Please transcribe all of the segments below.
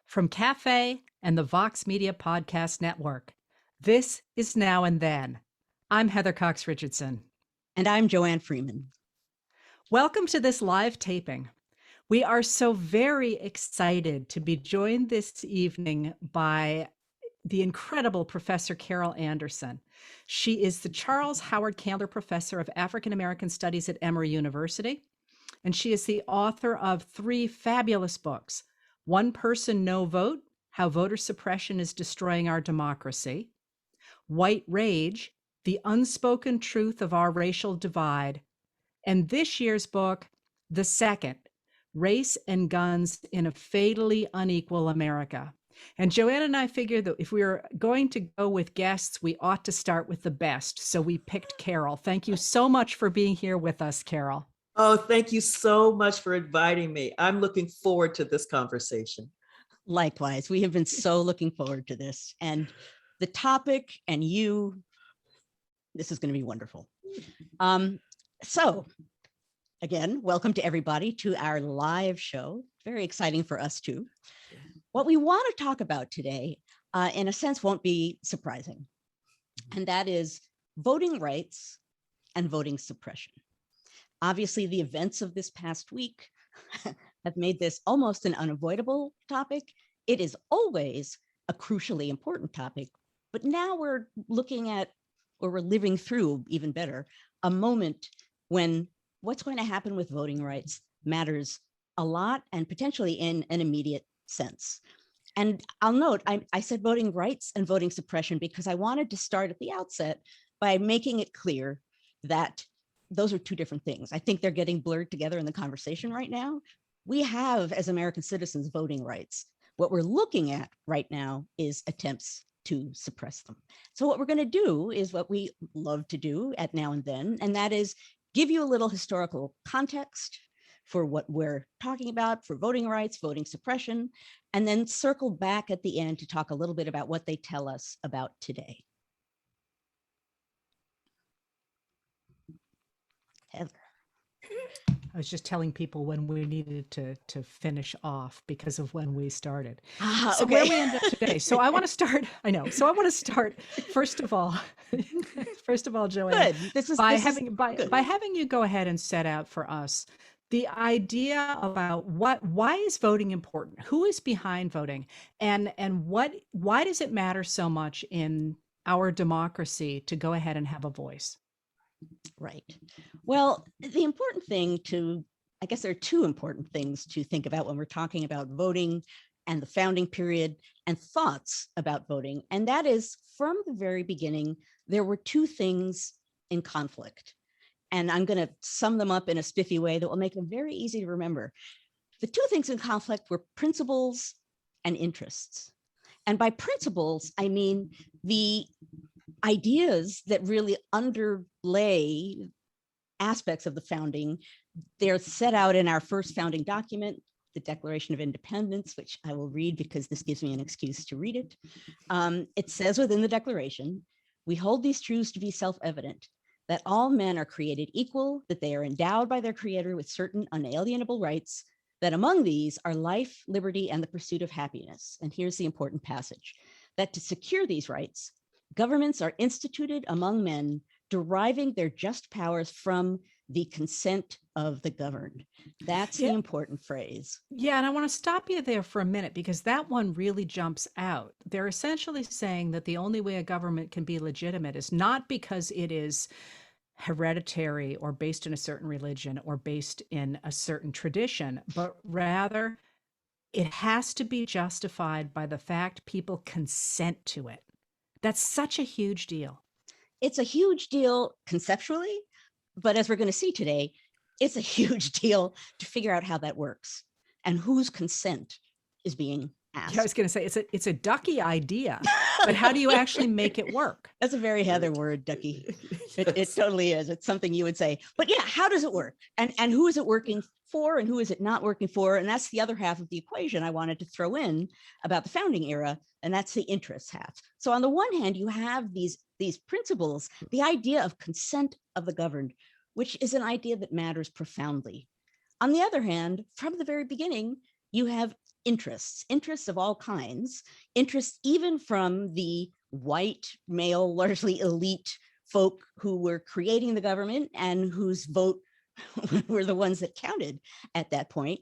From Cafe and the Vox Media Podcast Network, this is Now and Then. I'm Heather Cox Richardson. And I'm Joanne Freeman. Welcome to this live taping. We are so very excited to be joined this evening by the incredible Professor Carol Anderson. She is the Charles Howard Candler Professor of African American Studies at Emory University, and she is the author of 3 fabulous books: One Person, No Vote: How Voter Suppression is Destroying Our Democracy; White Rage: The Unspoken Truth of Our Racial Divide; and this year's book, the second, Race and Guns in a Fatally Unequal America. And Joanne and I figured that if we were going to go with guests, we ought to start with the best. So we picked Carol. Thank you so much for being here with us, Carol. Oh, thank you so much for inviting me. I'm looking forward to this conversation. Likewise, we have been so looking forward to this. And the topic and you, this is going to be wonderful. So again, welcome to everybody to our live show. Very exciting for us too. What we want to talk about today, in a sense, won't be surprising. And that is voting rights and voting suppression. Obviously, the events of this past week have made this almost an unavoidable topic. It is always a crucially important topic, but now we're looking at, or we're living through, even better, a moment when what's going to happen with voting rights matters a lot and potentially in an immediate sense. And I'll note, I said voting rights and voting suppression because I wanted to start at the outset by making it clear that those are two different things. I think they're getting blurred together in the conversation right now. We have, as American citizens, voting rights. What we're looking at right now is attempts to suppress them. So what we're going to do is what we love to do at Now and Then, and that is give you a little historical context for what we're talking about for voting rights, voting suppression, and then circle back at the end to talk a little bit about what they tell us about today. Heather. I was just telling people when we needed to finish off because of when we started. Okay. So where we end up today. So I want to start, I know. So I want to start, first of all, Joanne, by having you go ahead and set out for us the idea about why is voting important? Who is behind voting? And why does it matter so much in our democracy to go ahead and have a voice? Right. Well, the important thing I guess there are two important things to think about when we're talking about voting and the founding period and thoughts about voting. And that is, from the very beginning, there were two things in conflict. And I'm going to sum them up in a spiffy way that will make them very easy to remember. The two things in conflict were principles and interests. And by principles, I mean the ideas that really underlay aspects of the founding. They're set out in our first founding document, the Declaration of Independence, which I will read because this gives me an excuse to read it. It says within the Declaration, we hold these truths to be self-evident, that all men are created equal, that they are endowed by their Creator with certain unalienable rights, that among these are life, liberty, and the pursuit of happiness. And here's the important passage, that to secure these rights, governments are instituted among men, deriving their just powers from the consent of the governed. That's the important phrase. Yeah, and I want to stop you there for a minute because that one really jumps out. They're essentially saying that the only way a government can be legitimate is not because it is hereditary or based in a certain religion or based in a certain tradition, but rather it has to be justified by the fact people consent to it. That's such a huge deal. It's a huge deal conceptually, but as we're going to see today, it's a huge deal to figure out how that works and whose consent is being asked. Yeah, I was going to say it's a ducky idea, but how do you actually make it work? That's a very Heather word, ducky. It totally is. It's something you would say. But yeah, how does it work? And who is it working for and who is it not working for? And that's the other half of the equation I wanted to throw in about the founding era, and that's the interest half. So on the one hand, you have these principles, the idea of consent of the governed, which is an idea that matters profoundly. On the other hand, from the very beginning, you have interests of all kinds, interests even from the white, male, largely elite folk who were creating the government and whose vote were the ones that counted at that point.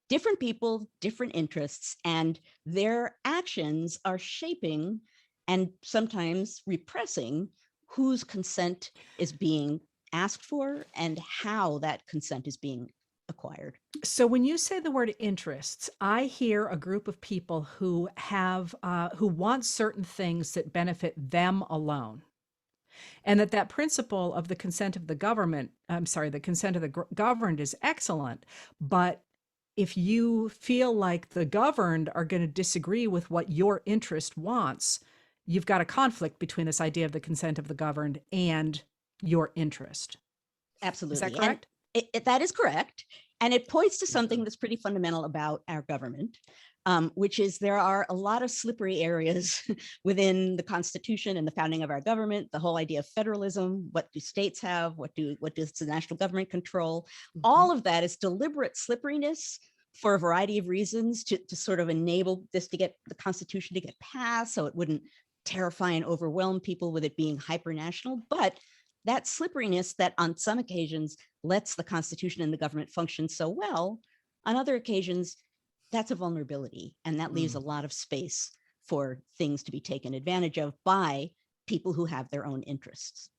Different people, different interests, and their actions are shaping and sometimes repressing whose consent is being asked for and how that consent is being acquired. So when you say the word interests, I hear a group of people who who want certain things that benefit them alone. And that principle of the consent of the government, I'm sorry, the consent of the governed is excellent. But if you feel like the governed are going to disagree with what your interest wants, you've got a conflict between this idea of the consent of the governed and your interest. Absolutely. Is that correct? That is correct. And it points to something that's pretty fundamental about our government, which is there are a lot of slippery areas within the Constitution and the founding of our government, the whole idea of federalism, what do states have, what does the national government control? All of that is deliberate slipperiness for a variety of reasons to sort of enable this to get the Constitution to get passed so it wouldn't terrify and overwhelm people with it being hyper-national. But that slipperiness that on some occasions lets the Constitution and the government function so well, on other occasions, that's a vulnerability. And that leaves a lot of space for things to be taken advantage of by people who have their own interests.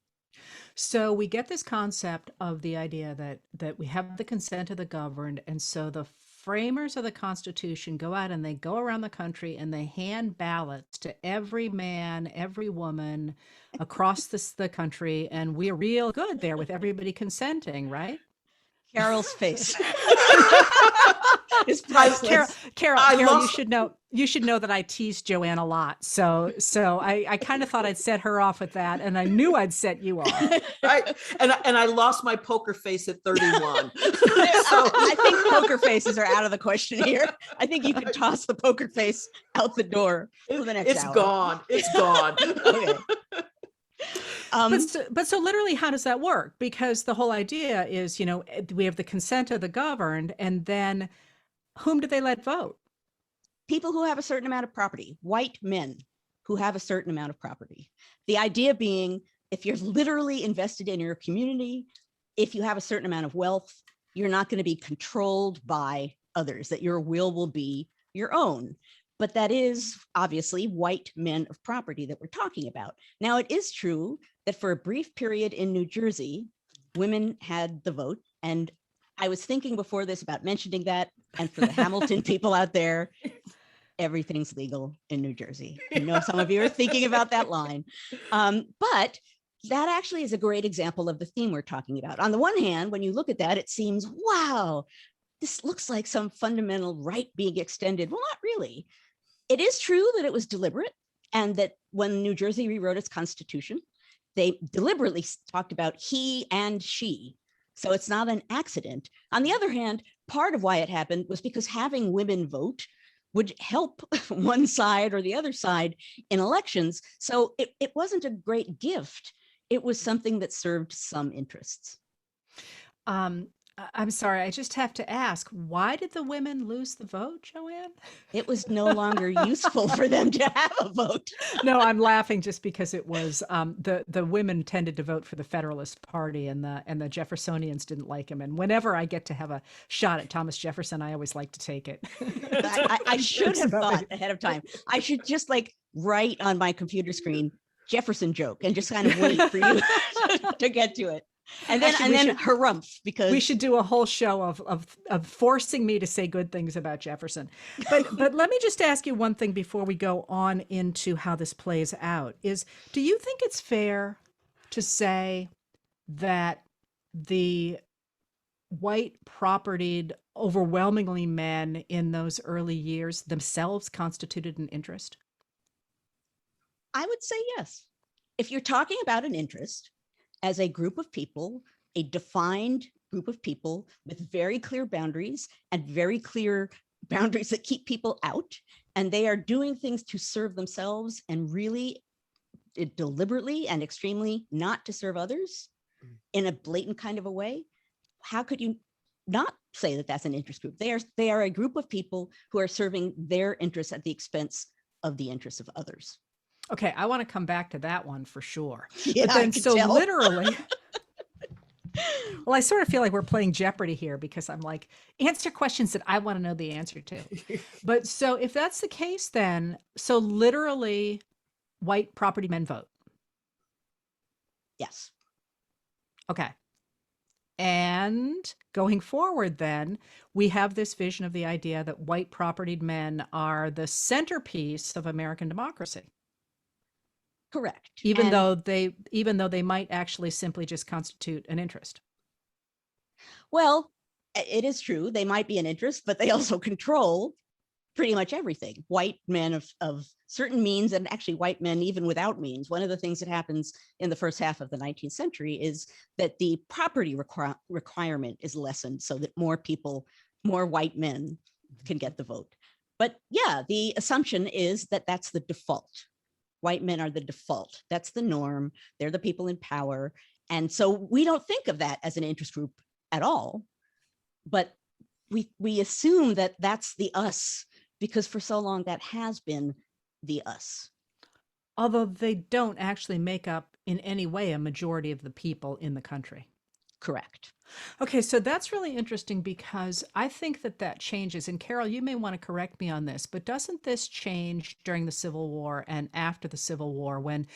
So we get this concept of the idea that we have the consent of the governed, and so the framers of the Constitution go out and they go around the country and they hand ballots to every man, every woman across the country, and we're real good there with everybody consenting, right? Carol's face is Carol, priceless. Carol, you should know that I tease Joanne a lot. So I kind of thought I'd set her off with that, and I knew I'd set you off. And I lost my poker face at 31. So I think poker faces are out of the question here. I think you can toss the poker face out the door for the next hour. Gone. It's gone. Okay. But so literally, how does that work? Because the whole idea is, we have the consent of the governed, and then whom do they let vote? People who have a certain amount of property, white men who have a certain amount of property. The idea being, if you're literally invested in your community, if you have a certain amount of wealth, you're not going to be controlled by others, that your will be your own. But that is obviously white men of property that we're talking about. Now, it is true that for a brief period in New Jersey, women had the vote. And I was thinking before this about mentioning that. And for the Hamilton people out there, everything's legal in New Jersey. I know some of you are thinking about that line. But that actually is a great example of the theme we're talking about. On the one hand, when you look at that, it seems, wow, this looks like some fundamental right being extended. Well, not really. It is true that it was deliberate, and that when New Jersey rewrote its constitution, they deliberately talked about he and she. So it's not an accident. On the other hand, part of why it happened was because having women vote would help one side or the other side in elections. So it wasn't a great gift. It was something that served some interests. I'm sorry, I just have to ask, why did the women lose the vote, Joanne? It was no longer useful for them to have a vote. No, I'm laughing just because it was the women tended to vote for the Federalist Party, and the Jeffersonians didn't like him. And whenever I get to have a shot at Thomas Jefferson, I always like to take it. I should have thought ahead of time. I should just write on my computer screen Jefferson joke and just kind of wait for you to get to it. And then harumph, because we should do a whole show of forcing me to say good things about Jefferson. But let me just ask you one thing before we go on into how this plays out. Do you think it's fair to say that the white propertied, overwhelmingly men in those early years themselves constituted an interest? I would say yes. If you're talking about an interest as a group of people, a defined group of people with very clear boundaries and very clear boundaries that keep people out, and they are doing things to serve themselves and really deliberately and extremely not to serve others in a blatant kind of a way, how could you not say that that's an interest group. They are a group of people who are serving their interests at the expense of the interests of others. Okay, I want to come back to that one for sure. Yeah, but then, I can so tell. literally, well, I sort of feel like we're playing Jeopardy here because I'm like, answer questions that I want to know the answer to. But so if that's the case, then, so literally, white property men vote. Yes. Okay. And going forward, then, we have this vision of the idea that white propertied men are the centerpiece of American democracy. Correct. Even And though they might actually simply just constitute an interest. well, it is true. They might be an interest, but they also control pretty much everything. White men of certain means, and actually white men even without means. One of the things that happens in the first half of the 19th century is that the property requirement is lessened so that more white men can get the vote. But yeah, the assumption is that that's the default. White men are the default. That's the norm. They're the people in power. And so we don't think of that as an interest group at all. But we assume that that's the us, because for so long that has been the us. Although they don't actually make up in any way a majority of the people in the country. Correct. Okay, so that's really interesting because I think that changes. And Carol, you may want to correct me on this, but doesn't this change during the Civil War and after the Civil War, when,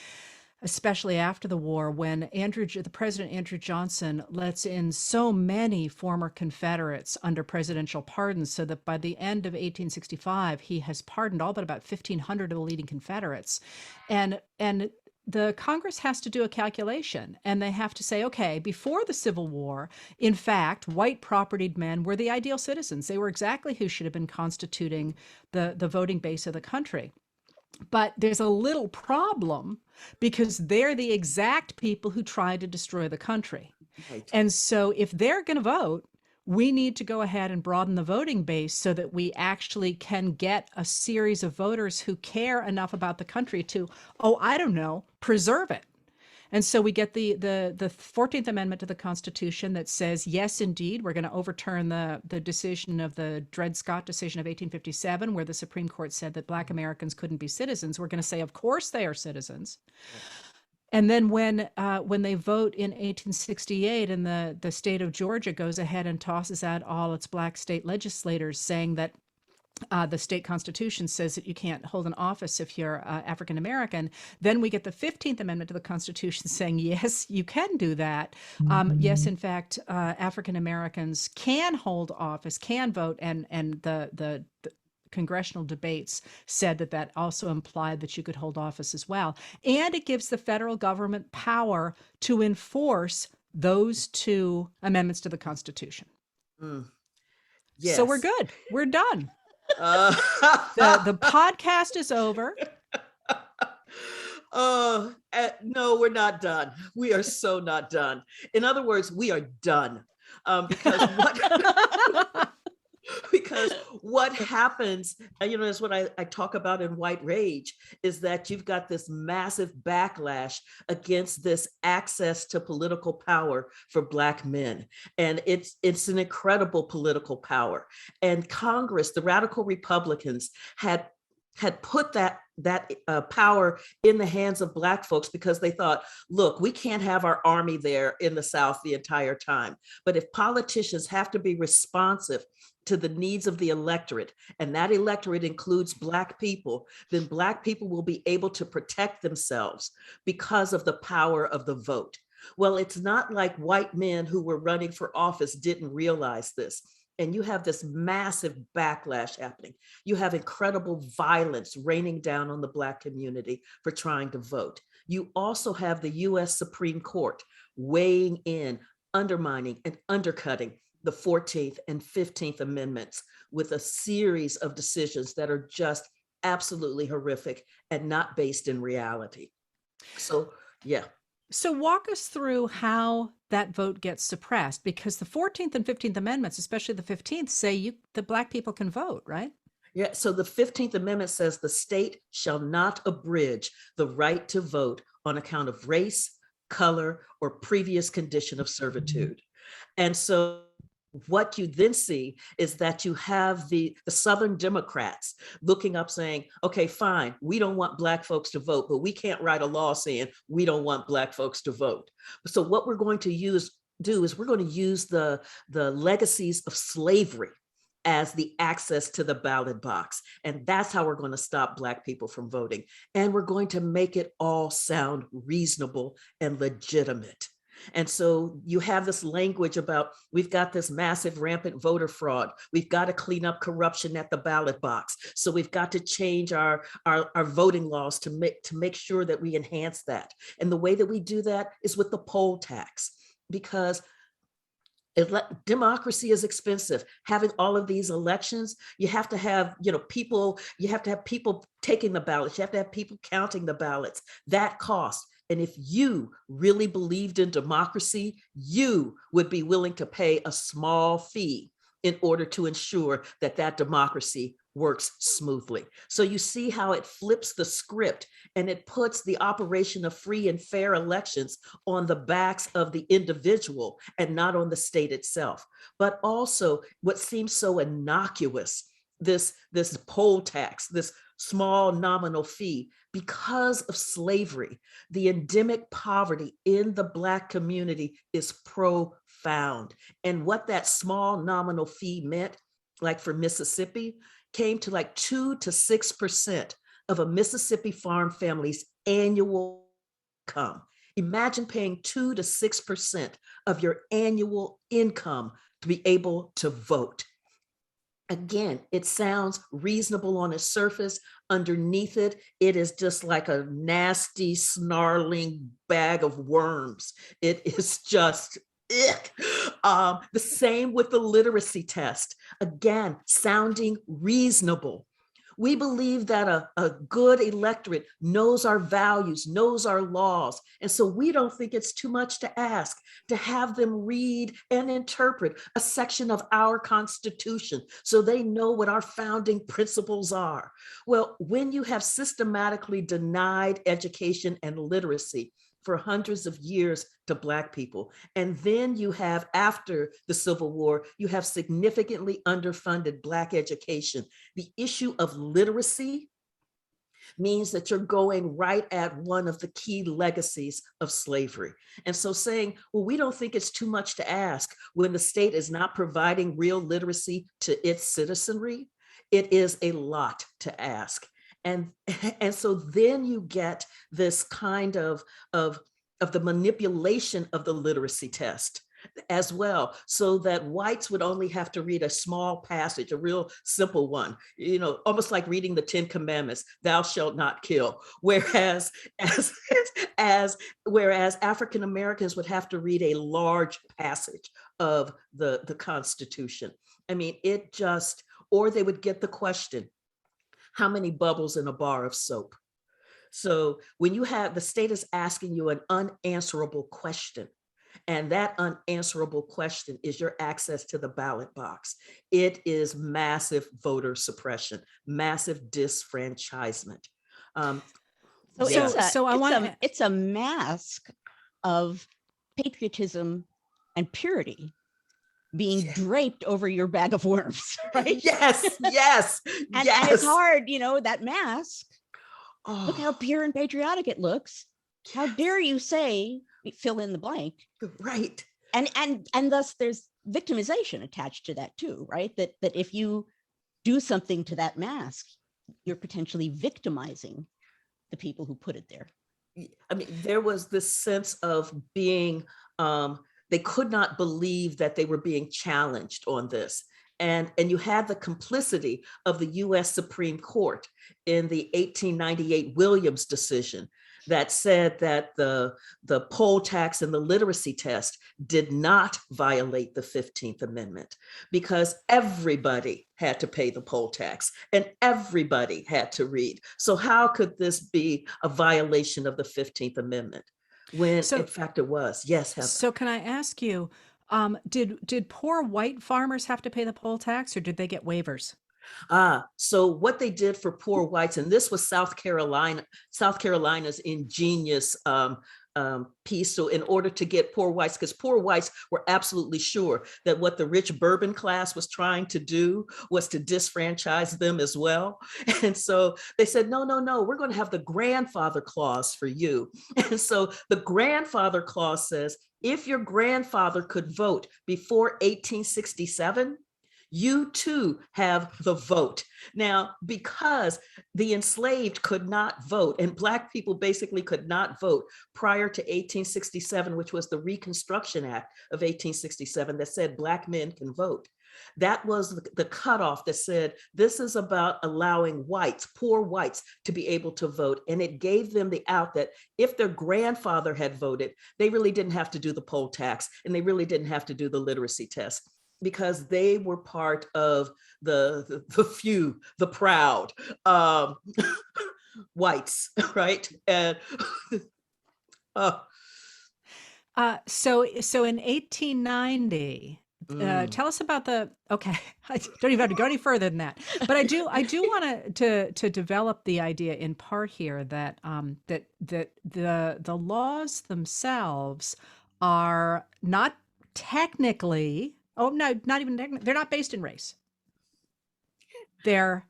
especially after the war, when the President Andrew Johnson lets in so many former Confederates under presidential pardons, so that by the end of 1865, he has pardoned all but about 1,500 of the leading Confederates, and the Congress has to do a calculation, and they have to say, okay, before the Civil War, in fact, white propertied men were the ideal citizens. They were exactly who should have been constituting the voting base of the country. But there's a little problem because they're the exact people who tried to destroy the country. Right. And so if they're going to vote, we need to go ahead and broaden the voting base so that we actually can get a series of voters who care enough about the country to, I don't know, preserve it. And so we get the 14th Amendment to the Constitution that says, yes, indeed, we're going to overturn the decision of the Dred Scott decision of 1857, where the Supreme Court said that Black Americans couldn't be citizens. We're going to say, of course, they are citizens. And then when they vote in 1868 and the state of Georgia goes ahead and tosses out all its Black state legislators, saying that the state constitution says that you can't hold an office if you're African American, then we get the 15th Amendment to the Constitution saying, yes, you can do that. Yes, in fact, African Americans can hold office, can vote, and the congressional debates said that also implied that you could hold office as well. And it gives the federal government power to enforce those two amendments to the Constitution. Yes. So we're good. We're done. Uh, The podcast is over. No, we're not done. We are so not done. In other words, we are done. Because what happens, is what I talk about in White Rage, is that you've got this massive backlash against this access to political power for Black men. And it's an incredible political power. And Congress, the radical Republicans, had put that power in the hands of Black folks because they thought, look, we can't have our army there in the South the entire time. But if politicians have to be responsive to the needs of the electorate, and that electorate includes Black people, then Black people will be able to protect themselves because of the power of the vote. Well, it's not like white men who were running for office didn't realize this. And you have this massive backlash happening. You have incredible violence raining down on the Black community for trying to vote. You also have the US Supreme Court weighing in, undermining and undercutting the 14th and 15th Amendments with a series of decisions that are just absolutely horrific and not based in reality. So, yeah. So walk us through how that vote gets suppressed, because the 14th and 15th Amendments, especially the 15th, say the Black people can vote, right? Yeah, so the 15th Amendment says the state shall not abridge the right to vote on account of race, color, or previous condition of servitude. And so what you then see is that you have the Southern Democrats looking up saying, okay, fine, we don't want Black folks to vote, but we can't write a law saying we don't want Black folks to vote. So what we're going to do is we're going to use the legacies of slavery as the access to the ballot box. And that's how we're going to stop Black people from voting. And we're going to make it all sound reasonable and legitimate. And so you have this language about, we've got this massive rampant voter fraud. We've got to clean up corruption at the ballot box. So we've got to change our voting laws to make sure that we enhance that. And the way that we do that is with the poll tax, because democracy is expensive. Having all of these elections, you have to have, people, you have to have people taking the ballots, you have to have people counting the ballots. That costs. And if you really believed in democracy, you would be willing to pay a small fee in order to ensure that that democracy works smoothly. So you see how it flips the script and it puts the operation of free and fair elections on the backs of the individual and not on the state itself. But also what seems so innocuous, this poll tax, this small nominal fee, because of slavery, the endemic poverty in the Black community is profound. And what that small nominal fee meant, like for Mississippi, came to like 2 to 6% of a Mississippi farm family's annual income. Imagine paying 2 to 6% of your annual income to be able to vote. Again, it sounds reasonable on its surface. Underneath it, it is just like a nasty, snarling bag of worms. It is just ick. The same with the literacy test. Again, sounding reasonable. We believe that a good electorate knows our values, knows our laws. And so we don't think it's too much to ask to have them read and interpret a section of our Constitution so they know what our founding principles are. Well, when you have systematically denied education and literacy for hundreds of years to Black people. And then you have, after the Civil War, you have significantly underfunded Black education. The issue of literacy means that you're going right at one of the key legacies of slavery. And so saying, well, we don't think it's too much to ask when the state is not providing real literacy to its citizenry, it is a lot to ask. And so then you get this kind of the manipulation of the literacy test as well, so that whites would only have to read a small passage, a real simple one, almost like reading the 10 Commandments, thou shalt not kill. Whereas whereas African Americans would have to read a large passage of the Constitution. I mean, or they would get the question, how many bubbles in a bar of soap? So when you have the state is asking you an unanswerable question, and that unanswerable question is your access to the ballot box, it is massive voter suppression, massive disfranchisement. It's a mask of patriotism and purity being draped over your bag of worms, right? Yes. And it's hard, that mask. Oh. Look how pure and patriotic it looks. How dare you say, fill in the blank. Right. And thus there's victimization attached to that too, right? That if you do something to that mask, you're potentially victimizing the people who put it there. I mean, there was this sense of being, they could not believe that they were being challenged on this. And you had the complicity of the US Supreme Court in the 1898 Williams decision that said that the poll tax and the literacy test did not violate the 15th Amendment because everybody had to pay the poll tax and everybody had to read. So how could this be a violation of the 15th Amendment when in fact it was? Yes, Heather. So can I ask you, did poor white farmers have to pay the poll tax or did they get waivers? So what they did for poor whites, and this was South Carolina's ingenious piece. So in order to get poor whites, because poor whites were absolutely sure that what the rich bourbon class was trying to do was to disfranchise them as well. And so they said, no, no, no, we're going to have the grandfather clause for you. And so the grandfather clause says, if your grandfather could vote before 1867, you too have the vote. Now, because the enslaved could not vote, and Black people basically could not vote prior to 1867, which was the Reconstruction Act of 1867 that said Black men can vote. That was the cutoff that said, this is about allowing whites, poor whites, to be able to vote. And it gave them the out that if their grandfather had voted, they really didn't have to do the poll tax, and they really didn't have to do the literacy test, because they were part of the few, the proud whites, right? And so in 1890, tell us about the. Okay, I don't even have to go any further than that, but I do want to develop the idea in part here that that the laws themselves are not technically. Oh no, not even technically. They're not based in race. They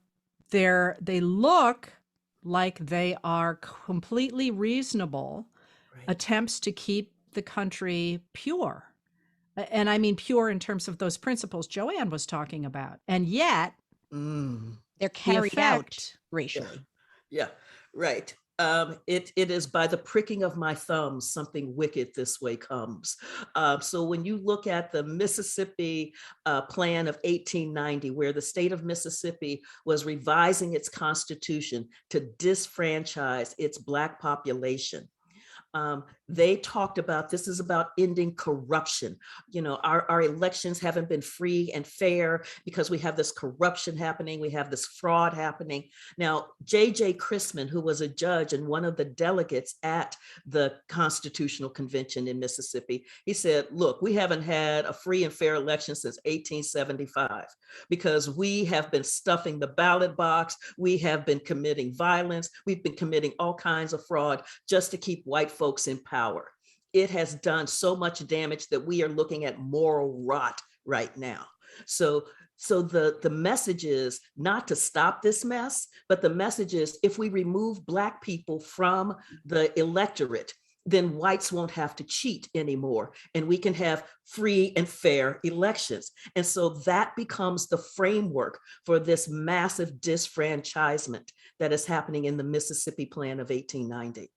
look like they are completely reasonable right. attempts to keep the country pure. And I mean pure in terms of those principles Joanne was talking about. And yet they're carried out Yeah, racially. yeah, right. It is by the pricking of my thumbs, something wicked this way comes. So when you look at the Mississippi plan of 1890, where the state of Mississippi was revising its constitution to disfranchise its Black population, they talked about, this is about ending corruption. You know, our elections haven't been free and fair because we have this corruption happening, we have this fraud happening. Now, J.J. Chrisman, who was a judge and one of the delegates at the Constitutional Convention in Mississippi, he said, look, we haven't had a free and fair election since 1875 because we have been stuffing the ballot box, we have been committing violence, we've been committing all kinds of fraud just to keep white folks in power. It has done so much damage that we are looking at moral rot right now. So the message is not to stop this mess, but the message is if we remove Black people from the electorate, then whites won't have to cheat anymore, and we can have free and fair elections. And so that becomes the framework for this massive disfranchisement that is happening in the Mississippi Plan of 1890.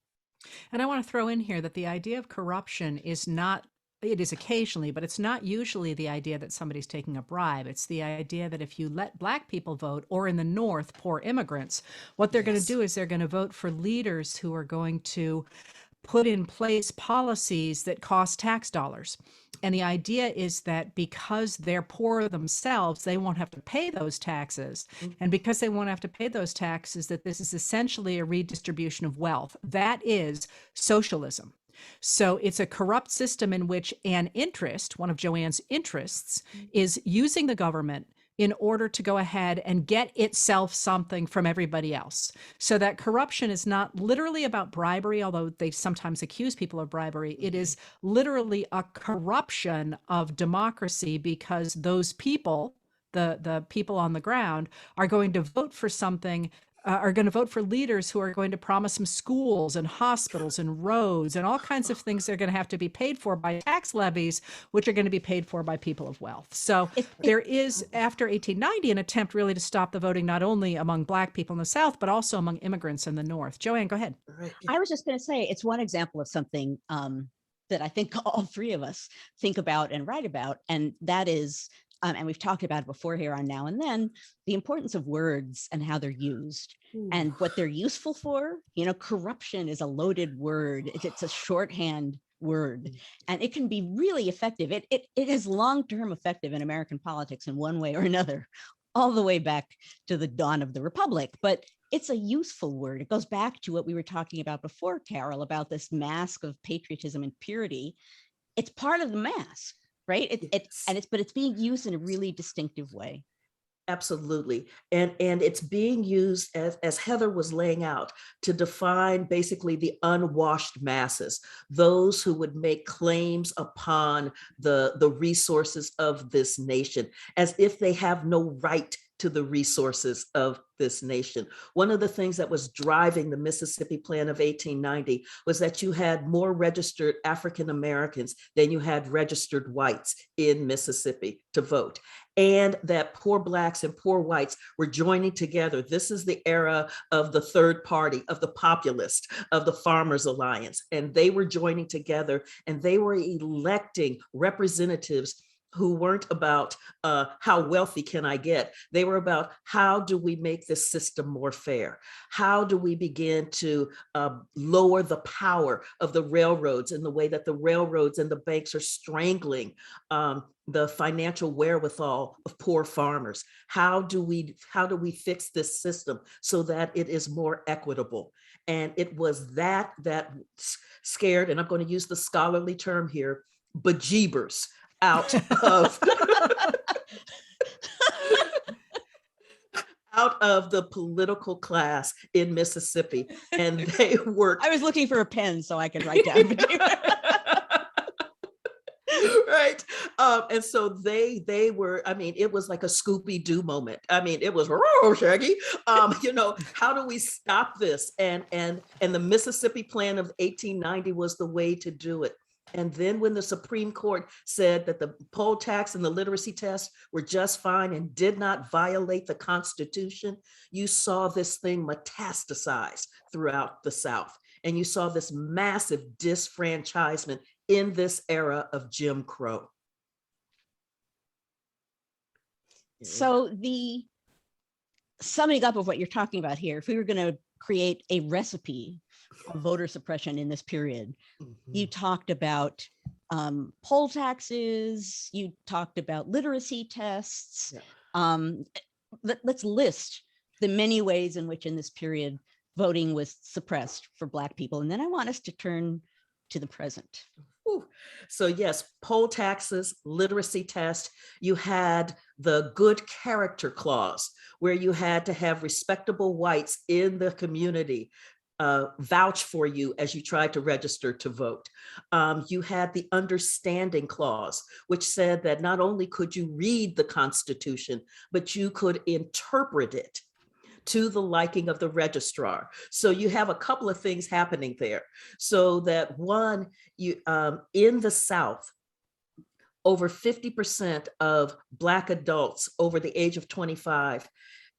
And I want to throw in here that the idea of corruption is not, it is occasionally, but it's not usually the idea that somebody's taking a bribe. It's the idea that if you let Black people vote, or in the North, poor immigrants, what they're going to do is they're going to vote for leaders who are going to put in place policies that cost tax dollars. And the idea is that because they're poor themselves, they won't have to pay those taxes. And because they won't have to pay those taxes, that this is essentially a redistribution of wealth. That is socialism. So it's a corrupt system in which an interest, one of Joanne's interests, is using the government in order to go ahead and get itself something from everybody else. So that corruption is not literally about bribery, although they sometimes accuse people of bribery. It is literally a corruption of democracy, because those people, the people on the ground, are going to vote for something, are going to vote for leaders who are going to promise them schools and hospitals and roads and all kinds of things they're going to have to be paid for by tax levies, which are going to be paid for by people of wealth. So there is, after 1890, an attempt really to stop the voting, not only among Black people in the South, but also among immigrants in the North. Joanne, go ahead. I was just going to say, it's one example of something that I think all three of us think about and write about, and that is, and we've talked about it before here on Now and Then, the importance of words and how they're used and what they're useful for. You know, corruption is a loaded word. It's a shorthand word, and it can be really effective. It is long-term effective in American politics in one way or another, all the way back to the dawn of the Republic. But it's a useful word. It goes back to what we were talking about before, Carol, about this mask of patriotism and purity. It's part of the mask. Right. But it's being used in a really distinctive way. Absolutely. And it's being used as Heather was laying out to define basically the unwashed masses, those who would make claims upon the resources of this nation, as if they have no right to the resources of this nation. One of the things that was driving the Mississippi Plan of 1890 was that you had more registered African Americans than you had registered whites in Mississippi to vote, and that poor Blacks and poor whites were joining together. This is the era of the third party, of the populist, of the Farmers Alliance, and they were joining together and they were electing representatives who weren't about how wealthy can I get. They were about how do we make this system more fair? How do we begin to lower the power of the railroads in the way that the railroads and the banks are strangling the financial wherewithal of poor farmers? How do we fix this system so that it is more equitable? And it was that scared, and I'm going to use the scholarly term here, bejeebers out of out of the political class in Mississippi, and they worked. I was looking for a pen so I could write down. Right. And so they were, I mean, it was like a Scooby-Doo moment. I mean, it was, oh, Shaggy, how do we stop this? And the Mississippi Plan of 1890 was the way to do it. And then when the Supreme Court said that the poll tax and the literacy test were just fine and did not violate the Constitution, you saw this thing metastasize throughout the South. And you saw this massive disfranchisement in this era of Jim Crow. So the summing up of what you're talking about here, if we were going to create a recipe of voter suppression in this period, you talked about poll taxes, you talked about literacy tests. Let's list the many ways in which in this period voting was suppressed for Black people. And then I want us to turn to the present. So yes, poll taxes, literacy test. You had the good character clause, where you had to have respectable whites in the community vouch for you as you tried to register to vote. You had the understanding clause, which said that not only could you read the Constitution, but you could interpret it to the liking of the registrar. So you have a couple of things happening there. So that one, you in the South, over 50% of Black adults over the age of 25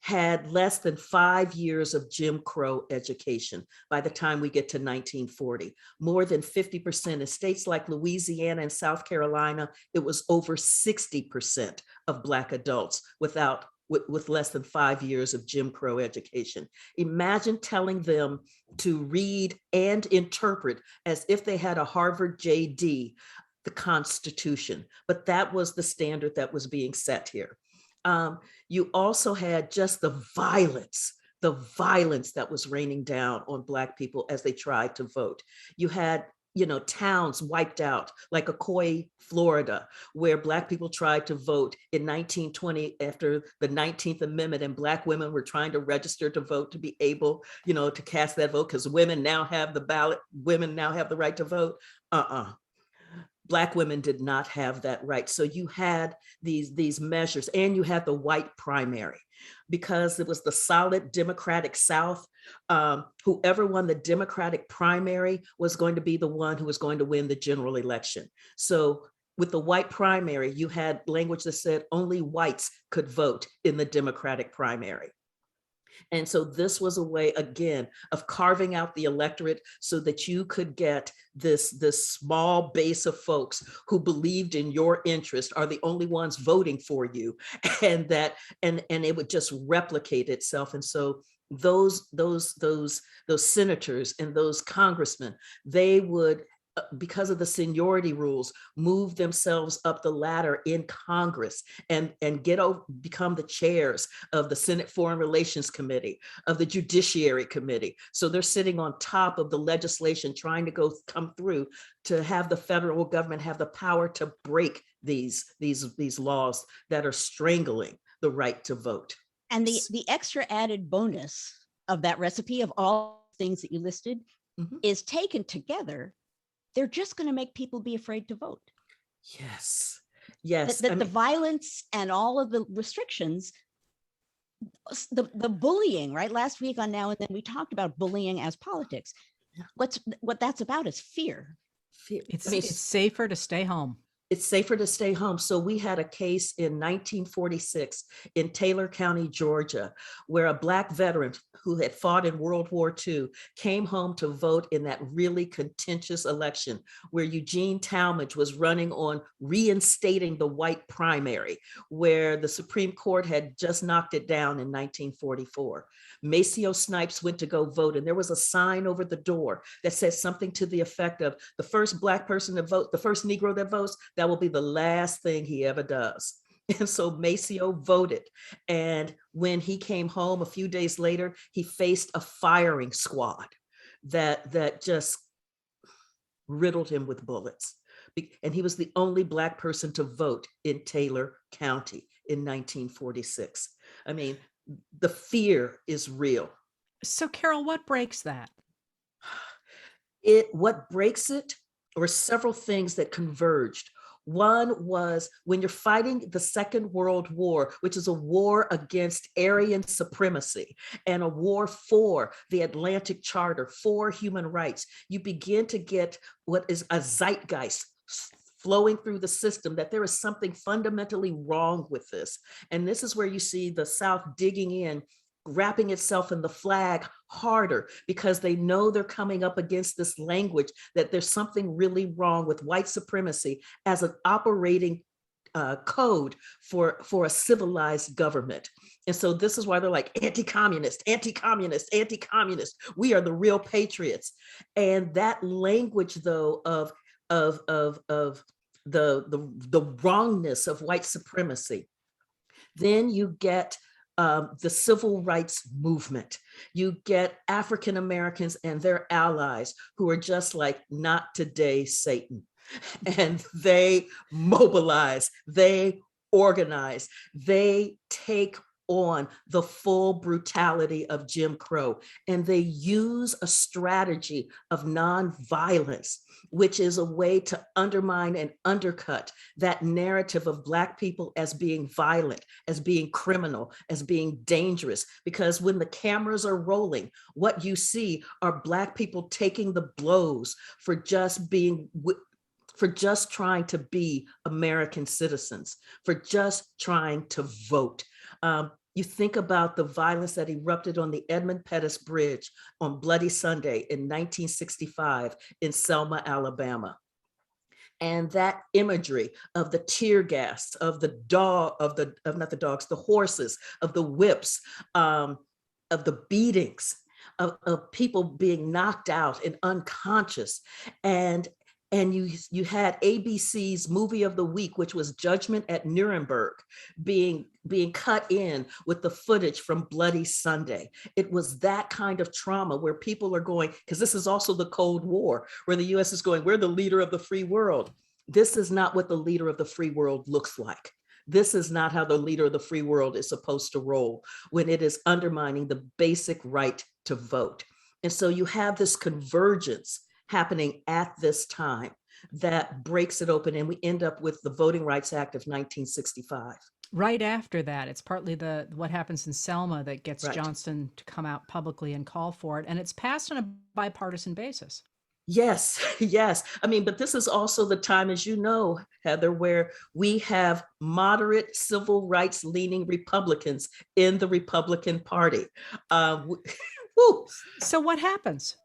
had less than 5 years of Jim Crow education by the time we get to 1940. More than 50% in states like Louisiana and South Carolina, it was over 60% of Black adults with less than 5 years of Jim Crow education. Imagine telling them to read and interpret as if they had a Harvard JD, the Constitution, but that was the standard that was being set here. You also had just the violence that was raining down on Black people as they tried to vote. You had towns wiped out, like Ocoee, Florida, where Black people tried to vote in 1920 after the 19th Amendment, and Black women were trying to register to vote to be able, to cast that vote, because women now have the ballot, women now have the right to vote. Black women did not have that right. So you had these measures, and you had the white primary, because it was the solid Democratic South. Whoever won the Democratic primary was going to be the one who was going to win the general election. So with the white primary, you had language that said only whites could vote in the Democratic primary. And so this was a way, again, of carving out the electorate so that you could get this small base of folks who believed in your interest are the only ones voting for you, and it would just replicate itself. And so those senators and those congressmen, they would, because of the seniority rules, move themselves up the ladder in Congress and become the chairs of the Senate Foreign Relations Committee, of the Judiciary Committee. So they're sitting on top of the legislation trying to come through to have the federal government have the power to break these laws that are strangling the right to vote. And the extra added bonus of that recipe of all things that you listed is taken together. They're just going to make people be afraid to vote. Yes. Yes. That the violence and all of the restrictions, the bullying, right? Last week on Now and Then, we talked about bullying as politics. What that's about is fear. It's safer to stay home. It's safer to stay home. So we had a case in 1946 in Taylor County, Georgia, where a Black veteran who had fought in World War II came home to vote in that really contentious election where Eugene Talmadge was running on reinstating the white primary, where the Supreme Court had just knocked it down in 1944. Maceo Snipes went to go vote, and there was a sign over the door that says something to the effect of, the first Black person to vote, the first Negro that votes, that will be the last thing he ever does. And so Maceo voted. And when he came home a few days later, he faced a firing squad that just riddled him with bullets. And he was the only Black person to vote in Taylor County in 1946. I mean, the fear is real. So Carol, what breaks that? What breaks it were several things that converged. One was when you're fighting the Second World War, which is a war against Aryan supremacy and a war for the Atlantic Charter, for human rights, you begin to get what is a zeitgeist flowing through the system, that there is something fundamentally wrong with this. And this is where you see the South digging in, wrapping itself in the flag harder, because they know they're coming up against this language that there's something really wrong with white supremacy as an operating code for a civilized government. And so this is why they're like anti-communist, anti-communist, anti-communist. We are the real patriots. And that language, though, of the wrongness of white supremacy. Then you get the civil rights movement. You get African Americans and their allies who are just like, not today, Satan. And they mobilize, they organize, they take on the full brutality of Jim Crow. And they use a strategy of nonviolence, which is a way to undermine and undercut that narrative of Black people as being violent, as being criminal, as being dangerous. Because when the cameras are rolling, what you see are Black people taking the blows for just trying to be American citizens, for just trying to vote. You think about the violence that erupted on the Edmund Pettus Bridge on Bloody Sunday in 1965 in Selma, Alabama. And that imagery of the tear gas, of the horses, of the whips, of the beatings, of people being knocked out and unconscious. And you had ABC's movie of the week, which was Judgment at Nuremberg, being cut in with the footage from Bloody Sunday. It was that kind of trauma where people are going, because this is also the Cold War, where the US is going, we're the leader of the free world. This is not what the leader of the free world looks like. This is not how the leader of the free world is supposed to roll when it is undermining the basic right to vote. And so you have this convergence happening at this time that breaks it open, and we end up with the Voting Rights Act of 1965. Right after that, it's partly what happens in Selma that gets Right. Johnston to come out publicly and call for it, and it's passed on a bipartisan basis. Yes, yes. I mean, but this is also the time, as you know, Heather, where we have moderate civil rights leaning Republicans in the Republican Party. So what happens?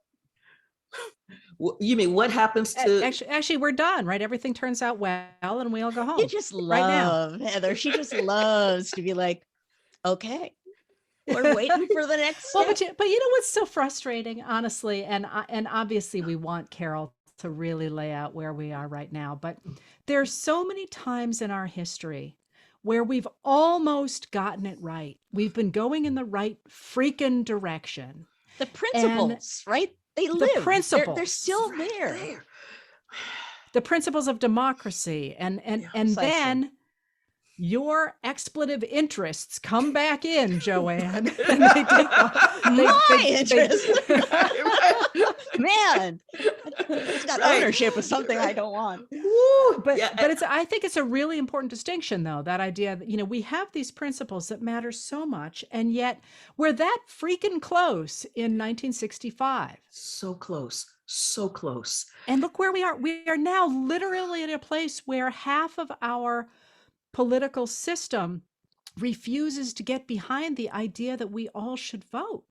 You mean what happens to? Actually, we're done, right? Everything turns out well, and we all go home. You just love Heather. She just loves to be like, okay, we're waiting for the next step. Well, but you know what's so frustrating, honestly, and obviously we want Carol to really lay out where we are right now, but there's so many times in our history where we've almost gotten it right. We've been going in the right freaking direction. The principles, right? They live. The principles. They're still there. The principles of democracy. And then your expletive interests come back in, Joanne. And they did. My interest. Right. Man, it's got Right. ownership of something I don't want. Woo, But yeah, but I think it's a really important distinction, though, that idea that, we have these principles that matter so much, and yet we're that freaking close in 1965. so close, so close. And look where we are. We are now literally in a place where half of our political system refuses to get behind the idea that we all should vote,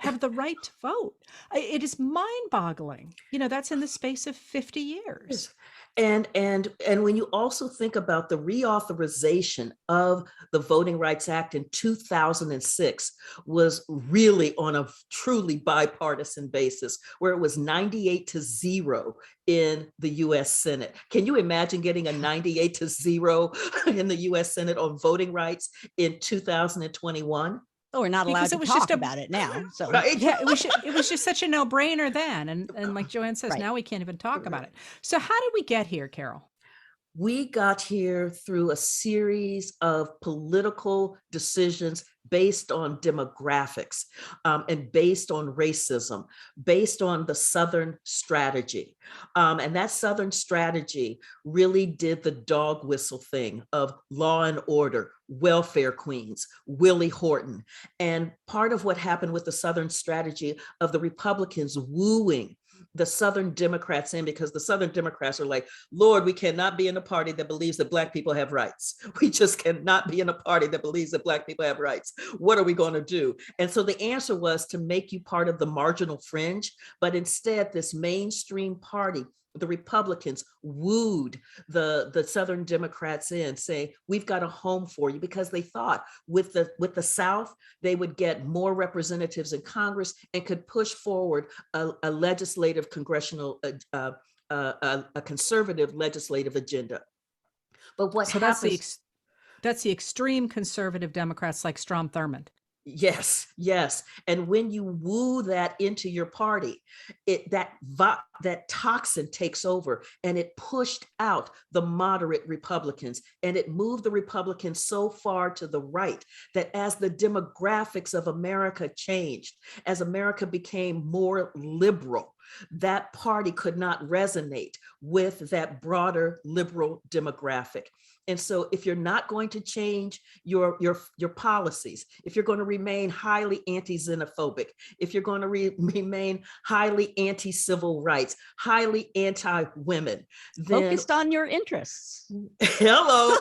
have the right to vote. It is mind-boggling. That's in the space of 50 years. Yes. And when you also think about the reauthorization of the Voting Rights Act in 2006 was really on a truly bipartisan basis, where it was 98-0 in the US Senate. Can you imagine getting a 98-0 in the US Senate on voting rights in 2021? Oh, we're not allowed Because to it was talk just about it now. So Right? Yeah, it was just such a no-brainer then. And like Joanne says, Right. now we can't even talk about it. So how did we get here, Carol? We got here through a series of political decisions based on demographics, and based on racism, based on the Southern strategy. And that Southern strategy really did the dog whistle thing of law and order, welfare queens, Willie Horton. And part of what happened with the Southern strategy of the Republicans wooing the Southern Democrats in, because the Southern Democrats are like, Lord, we cannot be in a party that believes that Black people have rights. We just cannot be in a party that believes that Black people have rights. What are we going to do? And so the answer was to make you part of the marginal fringe, but instead this mainstream party, the Republicans, wooed the Southern Democrats in, saying, we've got a home for you, because they thought with the South, they would get more representatives in Congress and could push forward a legislative congressional, a conservative legislative agenda. But what So happens? that's the extreme conservative Democrats like Strom Thurmond. Yes, yes. And when you woo that into your party, that toxin takes over, and it pushed out the moderate Republicans, and it moved the Republicans so far to the right that as the demographics of America changed, as America became more liberal, that party could not resonate with that broader liberal demographic. And so if you're not going to change your policies, if you're going to remain highly anti-xenophobic, if you're going to remain highly anti-civil rights, highly anti-women, then focused on your interests. Hello.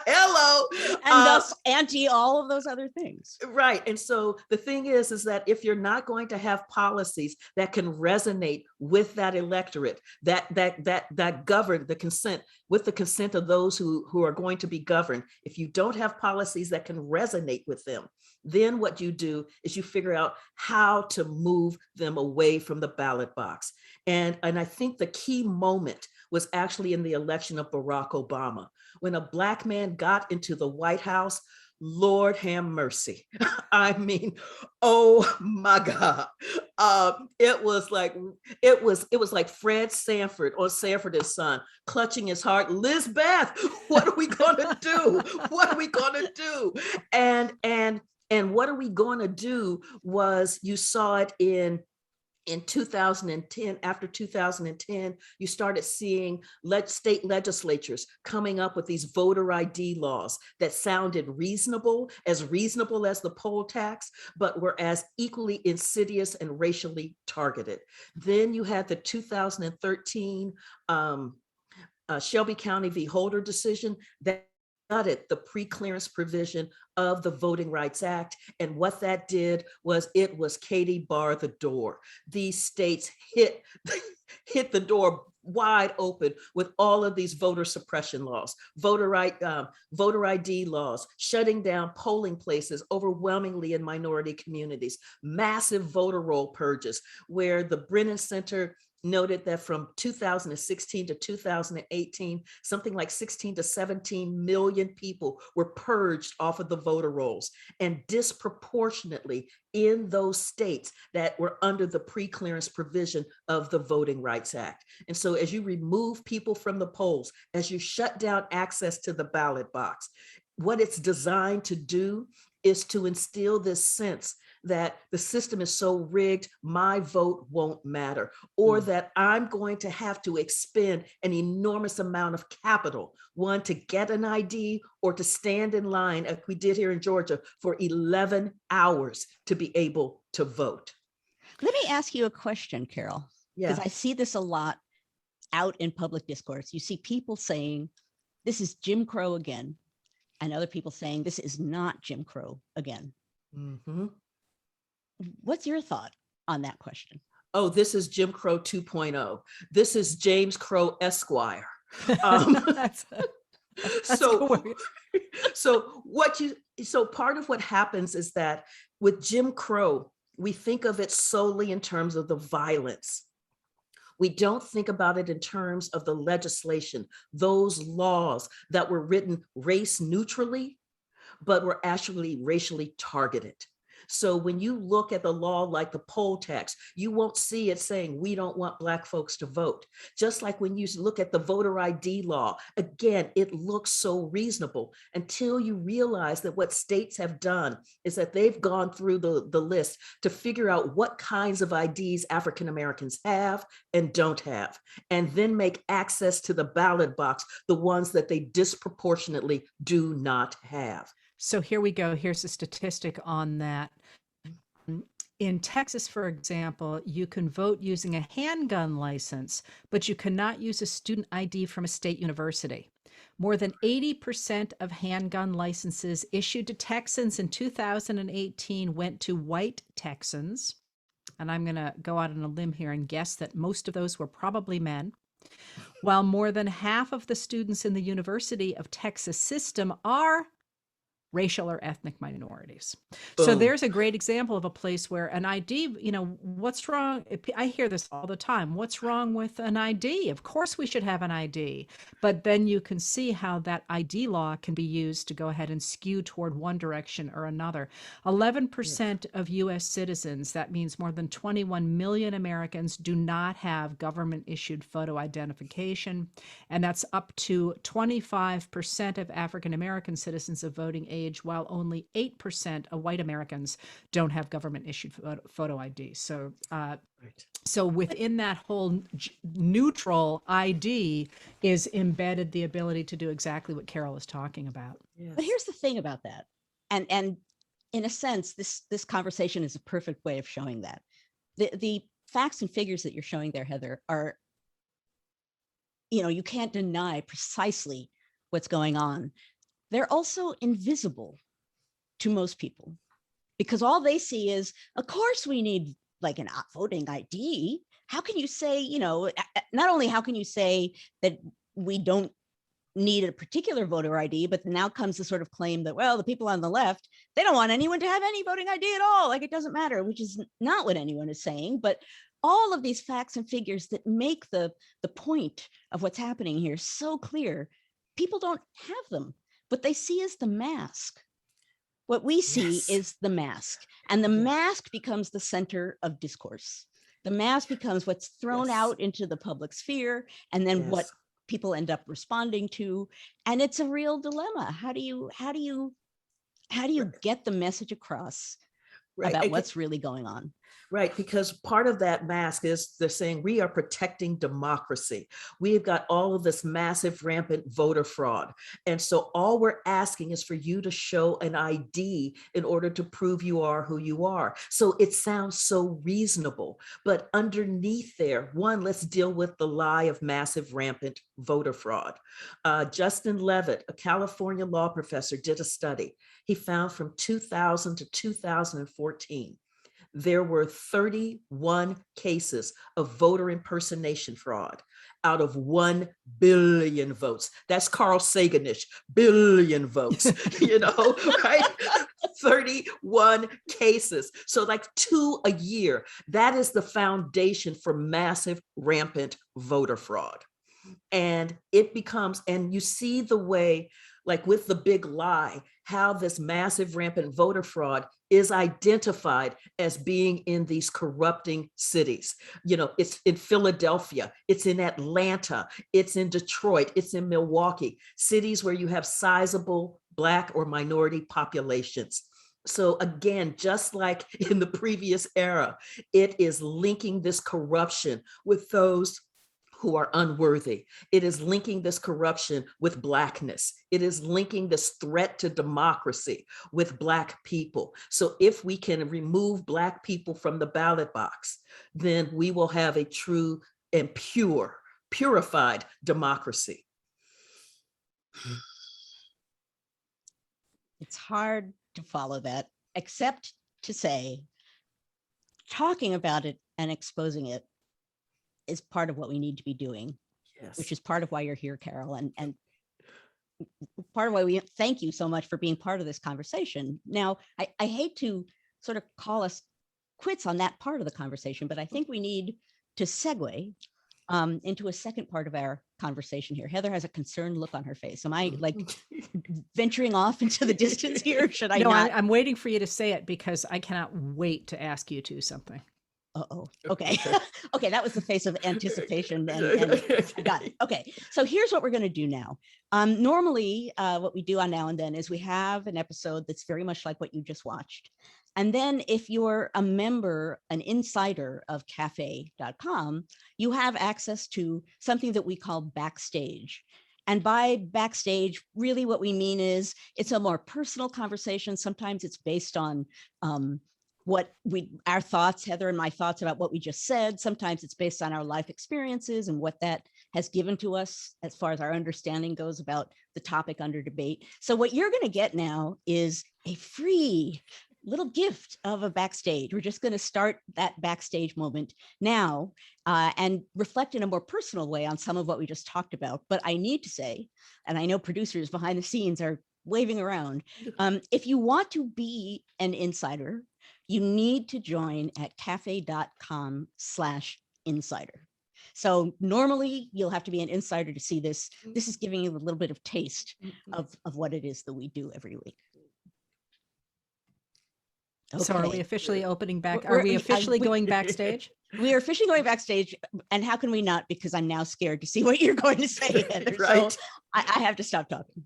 Hello. And thus anti all of those other things. Right. And so the thing is that if you're not going to have policies that can resonate with that electorate, that govern the consent, with the consent of those who are going to be governed, if you don't have policies that can resonate with them, then what you do is you figure out how to move them away from the ballot box. And I think the key moment was actually in the election of Barack Obama, when a Black man got into the White House. Lord have mercy. I mean, oh my God. It was like Fred Sanford on Sanford and Son, clutching his heart. Lizbeth, what are we gonna do? What are we gonna do? And what are we gonna do was, you saw it in 2010, after 2010, you started seeing state legislatures coming up with these voter ID laws that sounded reasonable as the poll tax, but were as equally insidious and racially targeted. Then you had the 2013 Shelby County v. Holder decision that gutted the pre-clearance provision of the Voting Rights Act. And what that did was, it was Katie bar the door. These states hit the door wide open with all of these voter suppression laws, voter ID laws, shutting down polling places overwhelmingly in minority communities, massive voter roll purges, where the Brennan Center noted that from 2016 to 2018, something like 16 to 17 million people were purged off of the voter rolls, and disproportionately in those states that were under the pre-clearance provision of the Voting Rights Act. And so as you remove people from the polls, as you shut down access to the ballot box, what it's designed to do is to instill this sense that the system is so rigged, my vote won't matter, or that I'm going to have to expend an enormous amount of capital, one, to get an ID or to stand in line, like we did here in Georgia, for 11 hours to be able to vote. Let me ask you a question, Carol, because Yeah. I see this a lot out in public discourse. You see people saying, this is Jim Crow again, and other people saying, this is not Jim Crow again. Mm-hmm. What's your thought on that question? Oh, this is Jim Crow 2.0. This is James Crow Esquire. That's So, cool. so part of what happens is that with Jim Crow, we think of it solely in terms of the violence. We don't think about it in terms of the legislation, those laws that were written race neutrally, but were actually racially targeted. So when you look at the law like the poll tax, you won't see it saying we don't want Black folks to vote. Just like when you look at the voter ID law, again, it looks so reasonable until you realize that what states have done is that they've gone through the list to figure out what kinds of IDs African Americans have and don't have, and then make access to the ballot box the ones that they disproportionately do not have. So here we go. Here's a statistic on that. In Texas, for example, you can vote using a handgun license, but you cannot use a student ID from a state university. More than 80% of handgun licenses issued to Texans in 2018 went to white Texans. And I'm going to go out on a limb here and guess that most of those were probably men. While more than half of the students in the University of Texas system are racial or ethnic minorities. So Boom. there's a great example of a place where an ID, what's wrong? I hear this all the time. What's wrong with an ID? Of course we should have an ID. But then you can see how that ID law can be used to go ahead and skew toward one direction or another. 11% of US citizens, that means more than 21 million Americans, do not have government issued photo identification. And that's up to 25% of African American citizens of voting age, while only 8% of white Americans don't have government issued photo ID. So, so within that whole neutral ID is embedded the ability to do exactly what Carol is talking about. Yes. But here's the thing about that. And in a sense, this conversation is a perfect way of showing that. The facts and figures that you're showing there, Heather, are, you can't deny precisely what's going on. They're also invisible to most people because all they see is, of course, we need like an voting ID. How can you say, not only how can you say that we don't need a particular voter ID, but now comes the sort of claim that, well, the people on the left, they don't want anyone to have any voting ID at all. Like it doesn't matter, which is not what anyone is saying. But all of these facts and figures that make the point of what's happening here so clear, people don't have them. What they see is the mask. What we see is the mask, and the mask becomes the center of discourse. The mask becomes what's thrown out into the public sphere, and then what people end up responding to. And it's a real dilemma. How do you get the message across about what's really going on? Right, because part of that mask is they're saying we are protecting democracy. We've got all of this massive rampant voter fraud. And so all we're asking is for you to show an ID in order to prove you are who you are. So it sounds so reasonable, but underneath there, one, let's deal with the lie of massive rampant voter fraud. Justin Levitt, a California law professor, did a study. He found from 2000 to 2014, there were 31 cases of voter impersonation fraud out of 1 billion votes. That's Carl Saganish, billion votes, right? 31 cases. So like 2 a year. That is the foundation for massive, rampant voter fraud. And it becomes, and you see the way, like with the big lie, how this massive rampant voter fraud is identified as being in these corrupting cities. It's in Philadelphia, it's in Atlanta, it's in Detroit, it's in Milwaukee, cities where you have sizable Black or minority populations. So again, just like in the previous era, it is linking this corruption with those who are unworthy. It is linking this corruption with Blackness. It is linking this threat to democracy with Black people. So if we can remove Black people from the ballot box, then we will have a true and purified democracy. It's hard to follow that, except to say, talking about it and exposing it is part of what we need to be doing, Yes. Which is part of why you're here, Carol, and part of why we thank you so much for being part of this conversation. Now, I hate to sort of call us quits on that part of the conversation, but I think we need to segue into a second part of our conversation here. Heather has a concerned look on her face. Am I like venturing off into the distance here? Should I No, not? I'm waiting for you to say it because I cannot wait to ask you to something. Uh-oh. Okay. Okay. That was the face of anticipation and got it. Okay. So here's what we're going to do now. Normally, what we do on Now and Then is we have an episode that's very much like what you just watched. And then if you're a member, an insider of cafe.com, you have access to something that we call backstage. And by backstage, really what we mean is it's a more personal conversation. Sometimes it's based on our thoughts, Heather and my thoughts about what we just said. Sometimes it's based on our life experiences and what that has given to us as far as our understanding goes about the topic under debate. So what you're going to get now is a free little gift of a backstage. We're just going to start that backstage moment now and reflect in a more personal way on some of what we just talked about. But I need to say, and I know producers behind the scenes are waving around, if you want to be an insider, you need to join at cafe.com/insider. So normally you'll have to be an insider to see this. This is giving you a little bit of taste of what it is that we do every week. Okay. So are we officially opening back? We're- Are we officially going backstage? We are officially going backstage. And how can we not? Because I'm now scared to see what you're going to say, Heather. Right. So I have to stop talking.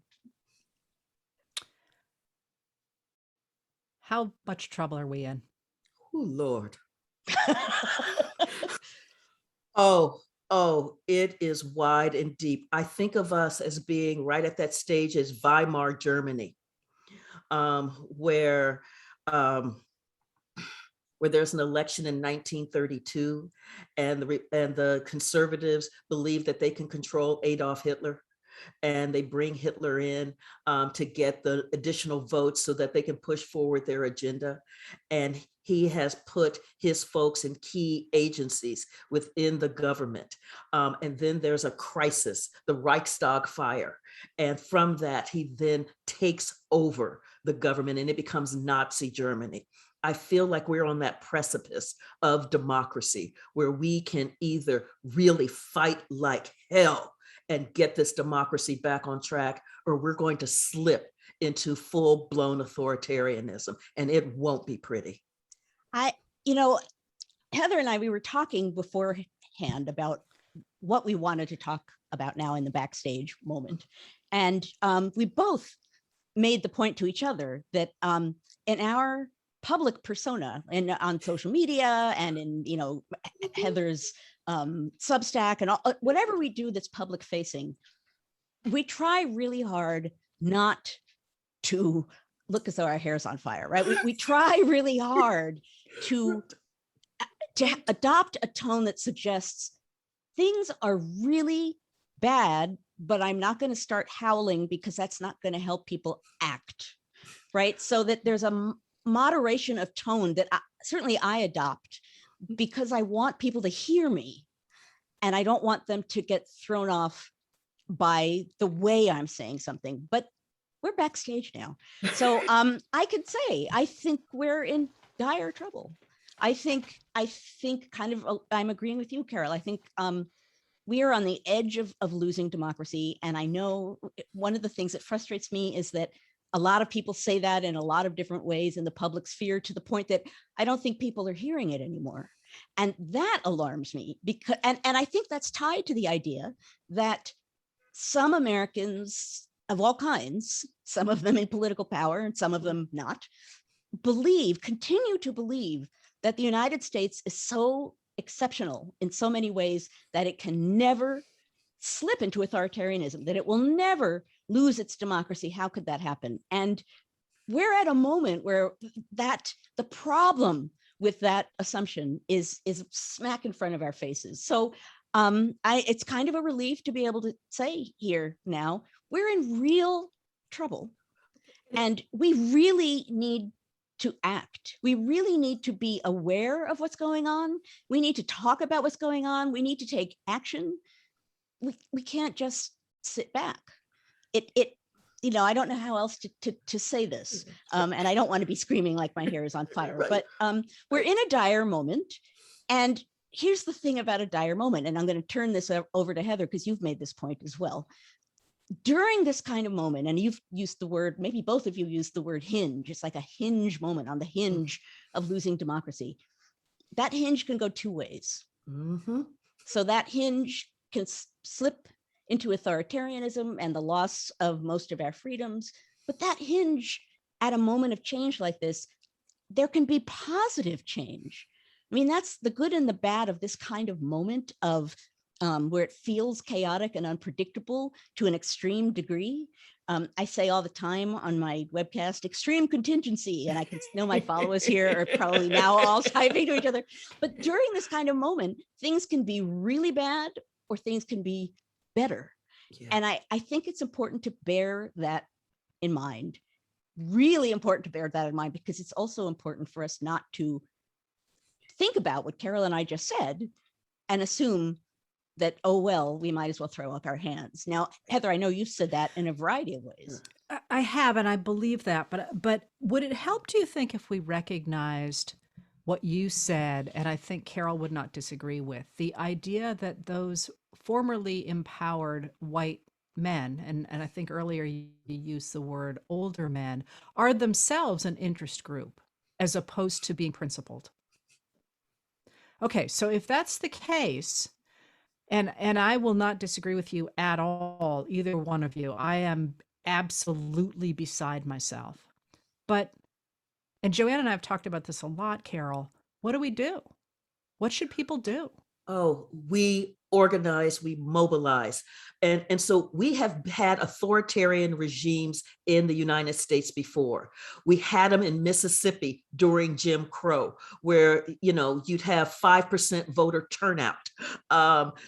How much trouble are we in? Oh, Lord. Oh, it is wide and deep. I think of us as being right at that stage as Weimar Germany, where there's an election in 1932 and the conservatives believe that they can control Adolf Hitler. And they bring Hitler in to get the additional votes so that they can push forward their agenda. And he has put his folks in key agencies within the government. And then there's a crisis, the Reichstag fire. And from that, he then takes over the government and it becomes Nazi Germany. I feel like we're on that precipice of democracy where we can either really fight like hell and get this democracy back on track, or we're going to slip into full-blown authoritarianism, and it won't be pretty. Heather and I, we were talking beforehand about what we wanted to talk about now in the backstage moment. And we both made the point to each other that in our public persona and on social media and in, Heather's Substack and whatever we do that's public facing, we try really hard not to look as though our hair's on fire, right? We try really hard to adopt a tone that suggests things are really bad, but I'm not going to start howling because that's not going to help people act, right? So that there's a moderation of tone that certainly I adopt because I want people to hear me and I don't want them to get thrown off by the way I'm saying something. But we're backstage now. So I could say, I think we're in dire trouble. I think kind of, I'm agreeing with you, Carol. I think we are on the edge of losing democracy. And I know one of the things that frustrates me is that a lot of people say that in a lot of different ways in the public sphere, to the point that I don't think people are hearing it anymore. And that alarms me, because, and I think that's tied to the idea that some Americans of all kinds, some of them in political power and some of them not, continue to believe that the United States is so exceptional in so many ways that it can never slip into authoritarianism, that it will never lose its democracy. How could that happen? And we're at a moment where the problem with that assumption is smack in front of our faces. So it's kind of a relief to be able to say here now, we're in real trouble, and we really need to act. We really need to be aware of what's going on. We need to talk about what's going on. We need to take action. We can't just sit back. I don't know how else to say this. And I don't want to be screaming like my hair is on fire, Right. but we're in a dire moment. And here's the thing about a dire moment, and I'm going to turn this over to Heather, because you've made this point as well. During this kind of moment, and you've used the word, maybe both of you used the word hinge, it's like a hinge moment on the hinge of losing democracy. That hinge can go two ways. Mm-hmm. So that hinge can slip into authoritarianism and the loss of most of our freedoms. But that hinge, at a moment of change like this, there can be positive change. I mean, that's the good and the bad of this kind of moment of where it feels chaotic and unpredictable to an extreme degree. I say all the time on my webcast, extreme contingency, and I can know my followers here are probably now all typing to each other. But during this kind of moment, things can be really bad or things can be better. Yeah. And I think it's important to bear that in mind, really important to bear that in mind, because it's also important for us not to think about what Carol and I just said and assume that, oh, well, we might as well throw up our hands. Now, Heather, I know you've said that in a variety of ways. I have, and I believe that, but would it help, do you think, if we recognized what you said, and I think Carol would not disagree with, the idea that those formerly empowered white men, and I think earlier you used the word older men, are themselves an interest group as opposed to being principled? Okay, so if that's the case, and I will not disagree with you at all, either one of you, I am absolutely beside myself. But, and Joanne and I have talked about this a lot, Carol, what do we do? What should people do? Oh, we organize, we mobilize. And so we have had authoritarian regimes in the United States before. We had them in Mississippi during Jim Crow, where, you'd have 5% voter turnout.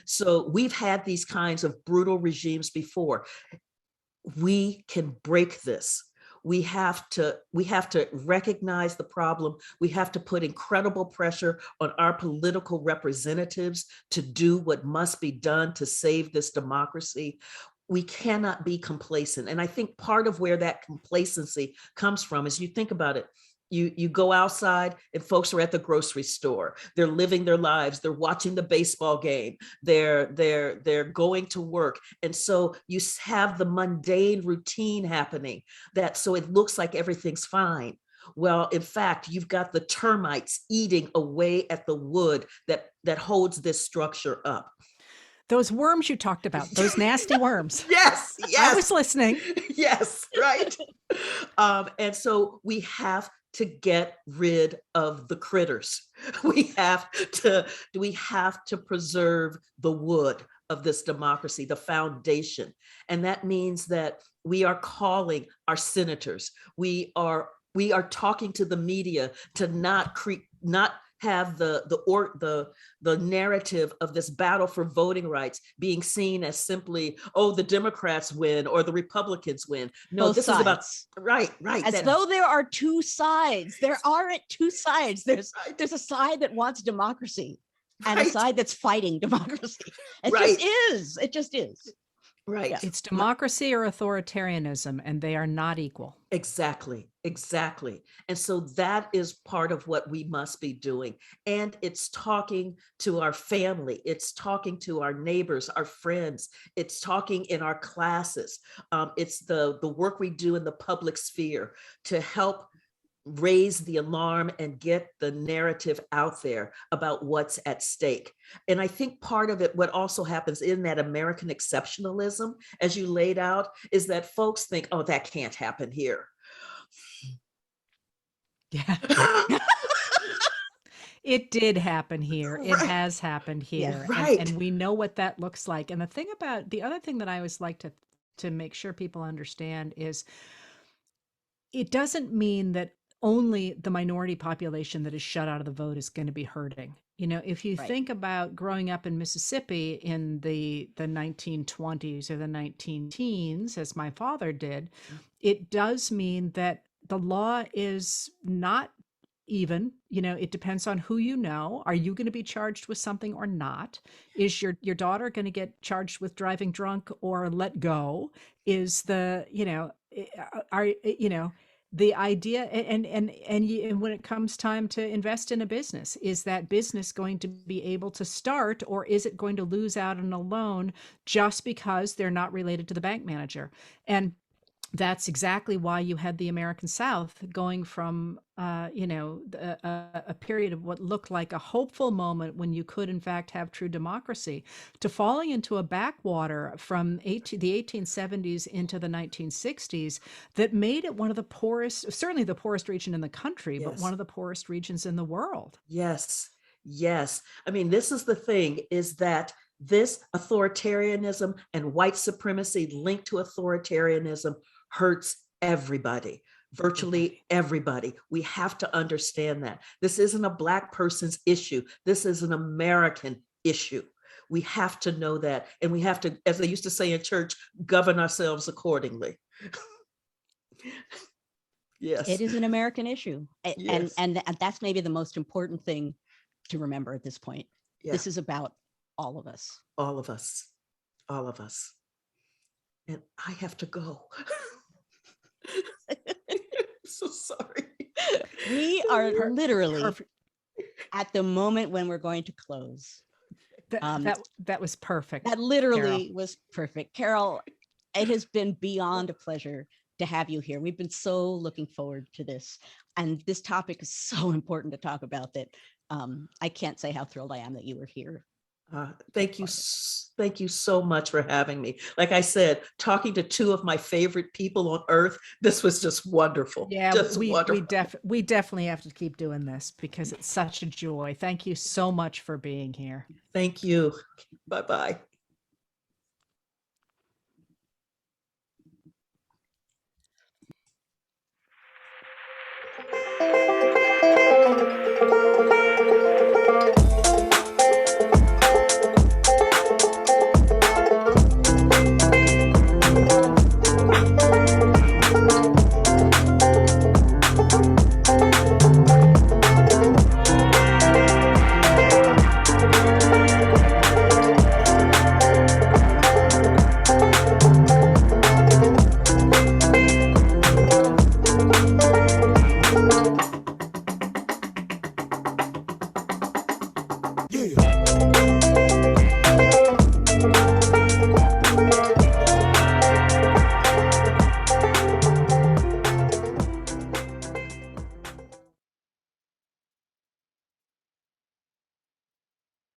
So we've had these kinds of brutal regimes before. We can break this. We have to recognize the problem. We have to put incredible pressure on our political representatives to do what must be done to save this democracy. We cannot be complacent. And I think part of where that complacency comes from is, you think about it, you go outside and folks are at the grocery store. They're living their lives. They're watching the baseball game. They're going to work. And so you have the mundane routine happening, so it looks like everything's fine. Well, in fact, you've got the termites eating away at the wood that holds this structure up. Those worms you talked about, those nasty worms. Yes. I was listening. Yes, right. And so we have to get rid of the critters. We have to preserve the wood of this democracy, the foundation. And that means that we are calling our senators. We are talking to the media to not have the narrative of this battle for voting rights being seen as simply, oh, the Democrats win or the Republicans win. No, Both this sides. is about right. As though there are two sides. There aren't two sides. There's a side that wants democracy and a side that's fighting democracy. It just is. Right. Yeah. It's democracy or authoritarianism, and they are not equal. Exactly, exactly. And so that is part of what we must be doing. And it's talking to our family, it's talking to our neighbors, our friends, it's talking in our classes. It's the work we do in the public sphere to help raise the alarm and get the narrative out there about what's at stake. And I think part of it, what also happens in that American exceptionalism, as you laid out, is that folks think, oh, that can't happen here. Yeah. It did happen here. It Right. has happened here. Right. And we know what that looks like. And the other thing that I always like to make sure people understand is it doesn't mean that only the minority population that is shut out of the vote is going to be hurting. You know, if you Right. think about growing up in Mississippi in the 1920s or the 19 teens, as my father did, it does mean that the law is not even. You know, it depends on who you know. Are you going to be charged with something or not? Is your daughter going to get charged with driving drunk or let go? Is the, you know, are, you know, the idea, and when it comes time to invest in a business, is that business going to be able to start, or is it going to lose out on a loan just because they're not related to the bank manager? And that's exactly why you had the American South going from, a period of what looked like a hopeful moment when you could, in fact, have true democracy, to falling into a backwater from the 1870s into the 1960s that made it one of the poorest, certainly the poorest region in the country, but one Yes. of the poorest regions in the world. Yes. Yes. I mean, this is the thing, is that this authoritarianism and white supremacy linked to authoritarianism hurts everybody, virtually everybody. We have to understand that this isn't a Black person's issue. This is an American issue. We have to know that. And we have to, as they used to say in church, govern ourselves accordingly. Yes. It is an American issue. Yes. And that's maybe the most important thing to remember at this point. Yeah. This is about all of us. All of us. All of us. And I have to go. So sorry. We are literally Perfect. at the moment when we're going to close. That was perfect. That literally was perfect. Carol, it has been beyond a pleasure to have you here. We've been so looking forward to this. And this topic is so important to talk about that I can't say how thrilled I am that you were here. Thank you. Thank you so much for having me. Like I said, talking to two of my favorite people on earth, this was just wonderful. Yeah, just we wonderful. we definitely have to keep doing this because it's such a joy. Thank you so much for being here. Thank you. Bye-bye.